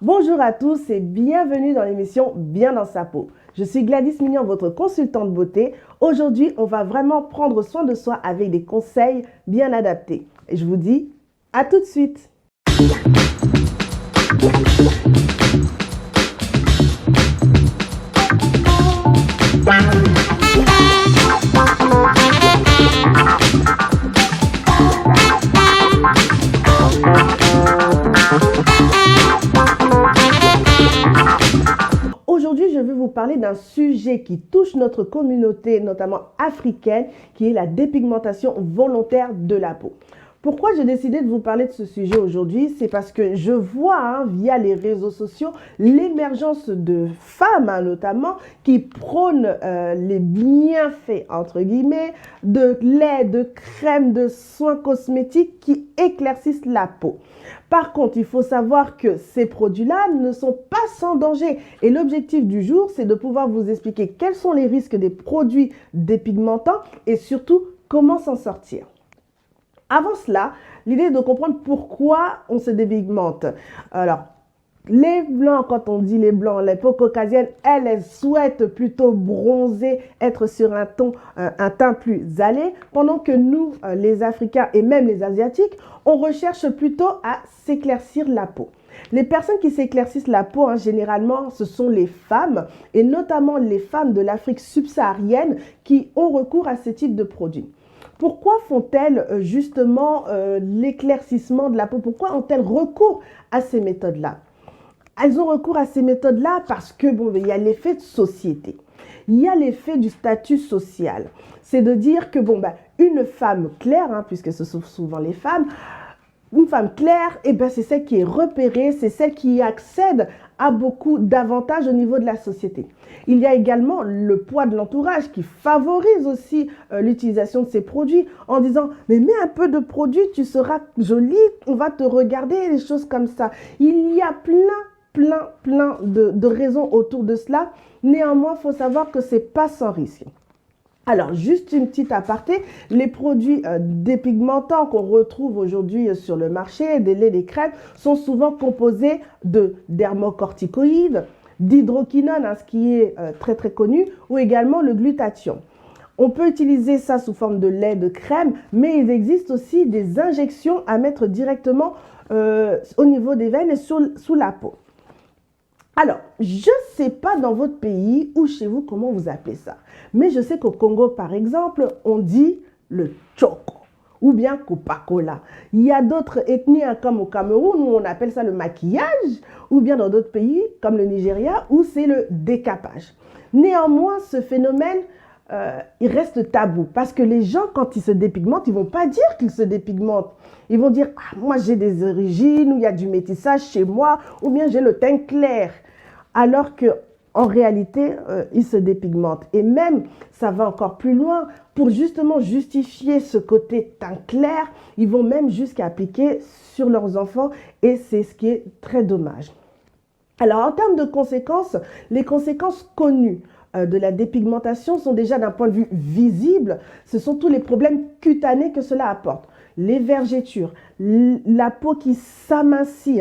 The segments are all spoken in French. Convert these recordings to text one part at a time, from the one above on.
Bonjour à tous et bienvenue dans l'émission Bien dans sa peau. Je suis Gladys Mignon, votre consultante beauté. Aujourd'hui, on va vraiment prendre soin de soi avec des conseils bien adaptés. Et je vous dis à tout de suite. Aujourd'hui, je vais vous parler d'un sujet qui touche notre communauté, notamment africaine, qui est la dépigmentation volontaire de la peau. Pourquoi j'ai décidé de vous parler de ce sujet aujourd'hui? C'est parce que je vois via les réseaux sociaux l'émergence de femmes notamment qui prônent les bienfaits entre guillemets de lait, de crème, de soins cosmétiques qui éclaircissent la peau. Par contre, il faut savoir que ces produits-là ne sont pas sans danger. Et l'objectif du jour, c'est de pouvoir vous expliquer quels sont les risques des produits dépigmentants et surtout comment s'en sortir. Avant cela, l'idée est de comprendre pourquoi on se dépigmente. Alors, les blancs, quand on dit les blancs, les peaux caucasiennes, elles souhaitent plutôt bronzer, être sur un teint plus allé, pendant que nous, les Africains et même les Asiatiques, on recherche plutôt à s'éclaircir la peau. Les personnes qui s'éclaircissent la peau, généralement, ce sont les femmes, et notamment les femmes de l'Afrique subsaharienne qui ont recours à ce type de produits. Pourquoi font-elles justement l'éclaircissement de la peau? Pourquoi ont-elles recours à ces méthodes-là? Elles ont recours à ces méthodes-là parce que il y a l'effet de société. Il y a l'effet du statut social. C'est de dire que une femme claire, puisque ce sont souvent les femmes, une femme claire, c'est celle qui est repérée, c'est celle qui accède à beaucoup d'avantages au niveau de la société. Il y a également le poids de l'entourage qui favorise aussi l'utilisation de ces produits en disant « mais mets un peu de produit, tu seras jolie, on va te regarder », des choses comme ça. Il y a plein de raisons autour de cela. Néanmoins, il faut savoir que ce n'est pas sans risque. Alors, juste une petite aparté, les produits dépigmentants qu'on retrouve aujourd'hui sur le marché, des laits, des crèmes, sont souvent composés de dermocorticoïdes, d'hydroquinone, ce qui est très connu, ou également le glutathion. On peut utiliser ça sous forme de lait, de crème, mais il existe aussi des injections à mettre directement au niveau des veines et sous la peau. Alors, je ne sais pas dans votre pays ou chez vous comment vous appelez ça, mais je sais qu'au Congo, par exemple, on dit le choco ou bien Coca-Cola. Il y a d'autres ethnies comme au Cameroun où on appelle ça le maquillage, ou bien dans d'autres pays comme le Nigeria où c'est le décapage. Néanmoins, ce phénomène, il reste tabou parce que les gens, quand ils se dépigmentent, ils ne vont pas dire qu'ils se dépigmentent. Ils vont dire « moi j'ai des origines, ou il y a du métissage chez moi, ou bien j'ai le teint clair ». Alors qu'en réalité, ils se dépigmentent. Et même, ça va encore plus loin, pour justement justifier ce côté teint clair, ils vont même jusqu'à appliquer sur leurs enfants et c'est ce qui est très dommage. Alors, en termes de conséquences, les conséquences connues de la dépigmentation sont déjà d'un point de vue visible, ce sont tous les problèmes cutanés que cela apporte. Les vergetures, la peau qui s'amincit,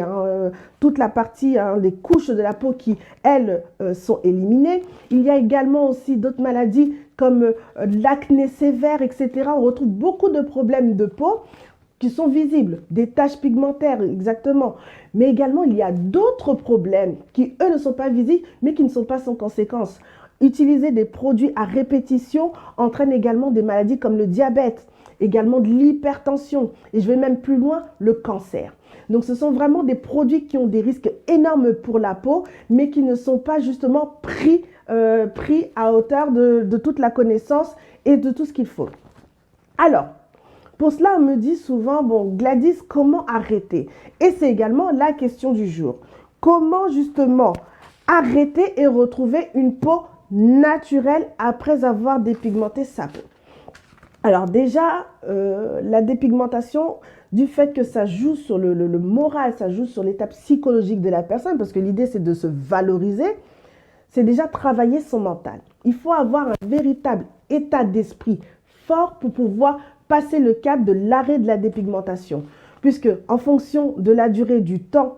toute la partie, les couches de la peau qui, elles, sont éliminées. Il y a également aussi d'autres maladies comme l'acné sévère, etc. On retrouve beaucoup de problèmes de peau qui sont visibles, des taches pigmentaires, exactement. Mais également, il y a d'autres problèmes qui, eux, ne sont pas visibles, mais qui ne sont pas sans conséquences. Utiliser des produits à répétition entraîne également des maladies comme le diabète, également de l'hypertension et je vais même plus loin, le cancer. Donc ce sont vraiment des produits qui ont des risques énormes pour la peau mais qui ne sont pas justement pris à hauteur de toute la connaissance et de tout ce qu'il faut. Alors, pour cela, on me dit souvent, Gladys, comment arrêter? Et c'est également la question du jour. Comment justement arrêter et retrouver une peau naturelle après avoir dépigmenté sa peau? Alors déjà, la dépigmentation, du fait que ça joue sur le moral, ça joue sur l'état psychologique de la personne, parce que l'idée c'est de se valoriser, c'est déjà travailler son mental. Il faut avoir un véritable état d'esprit fort pour pouvoir passer le cap de l'arrêt de la dépigmentation. puisque en fonction de la durée du temps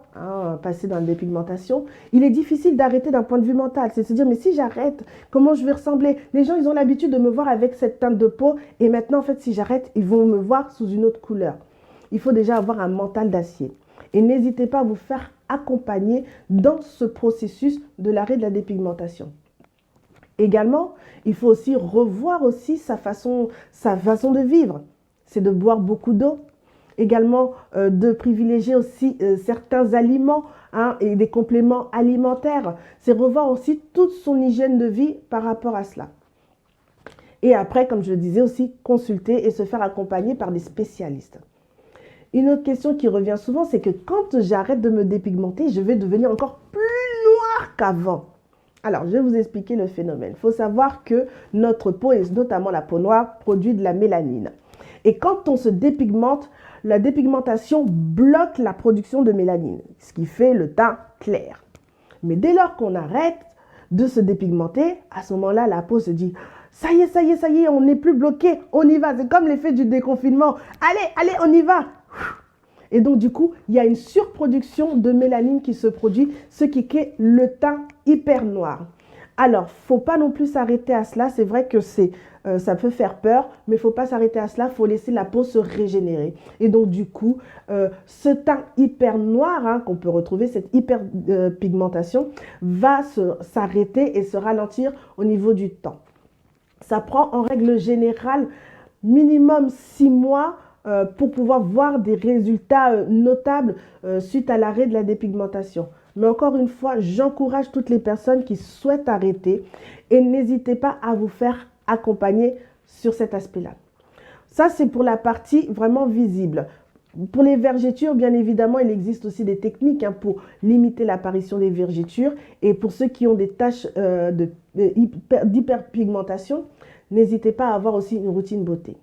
passé dans la dépigmentation, il est difficile d'arrêter d'un point de vue mental. C'est se dire, mais si j'arrête, comment je vais ressembler? Les gens, ils ont l'habitude de me voir avec cette teinte de peau et maintenant, en fait, si j'arrête, ils vont me voir sous une autre couleur. Il faut déjà avoir un mental d'acier. Et n'hésitez pas à vous faire accompagner dans ce processus de l'arrêt de la dépigmentation. Également, il faut aussi revoir aussi sa façon de vivre. C'est de boire beaucoup d'eau. Également, de privilégier aussi certains aliments et des compléments alimentaires. C'est revoir aussi toute son hygiène de vie par rapport à cela. Et après, comme je le disais aussi, consulter et se faire accompagner par des spécialistes. Une autre question qui revient souvent, c'est que quand j'arrête de me dépigmenter, je vais devenir encore plus noire qu'avant. Alors, je vais vous expliquer le phénomène. Il faut savoir que notre peau, et notamment la peau noire, produit de la mélanine. Et quand on se dépigmente, la dépigmentation bloque la production de mélanine, ce qui fait le teint clair. Mais dès lors qu'on arrête de se dépigmenter, à ce moment-là, la peau se dit « ça y est, on n'est plus bloqué, on y va ». C'est comme l'effet du déconfinement. Allez, on y va. Et donc, du coup, il y a une surproduction de mélanine qui se produit, ce qui crée le teint hyper noir. Alors, il ne faut pas non plus s'arrêter à cela. C'est vrai que ça peut faire peur, mais il ne faut pas s'arrêter à cela. Il faut laisser la peau se régénérer. Et donc, du coup, ce teint hyper noir qu'on peut retrouver, cette hyperpigmentation, va s'arrêter et se ralentir au niveau du temps. Ça prend en règle générale minimum 6 mois pour pouvoir voir des résultats notables suite à l'arrêt de la dépigmentation. Mais encore une fois, j'encourage toutes les personnes qui souhaitent arrêter et n'hésitez pas à vous faire accompagner sur cet aspect-là. Ça, c'est pour la partie vraiment visible. Pour les vergetures, bien évidemment, il existe aussi des techniques pour limiter l'apparition des vergetures. Et pour ceux qui ont des taches d'hyperpigmentation, n'hésitez pas à avoir aussi une routine beauté.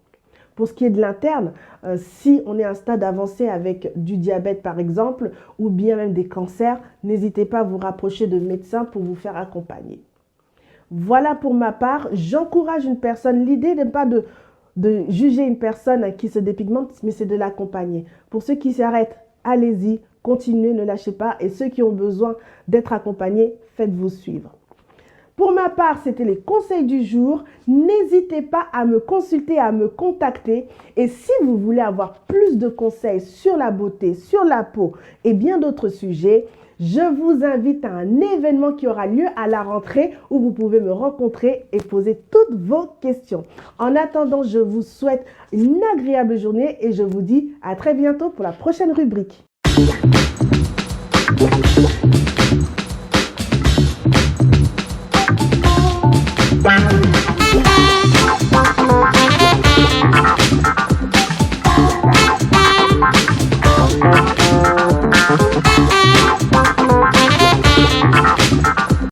Pour ce qui est de l'interne, si on est à un stade avancé avec du diabète par exemple, ou bien même des cancers, n'hésitez pas à vous rapprocher de médecins pour vous faire accompagner. Voilà pour ma part, j'encourage une personne, l'idée n'est pas de juger une personne qui se dépigmente, mais c'est de l'accompagner. Pour ceux qui s'arrêtent, allez-y, continuez, ne lâchez pas. Et ceux qui ont besoin d'être accompagnés, faites-vous suivre. Pour ma part, c'était les conseils du jour. N'hésitez pas à me consulter, à me contacter. Et si vous voulez avoir plus de conseils sur la beauté, sur la peau et bien d'autres sujets, je vous invite à un événement qui aura lieu à la rentrée où vous pouvez me rencontrer et poser toutes vos questions. En attendant, je vous souhaite une agréable journée et je vous dis à très bientôt pour la prochaine rubrique. Wow.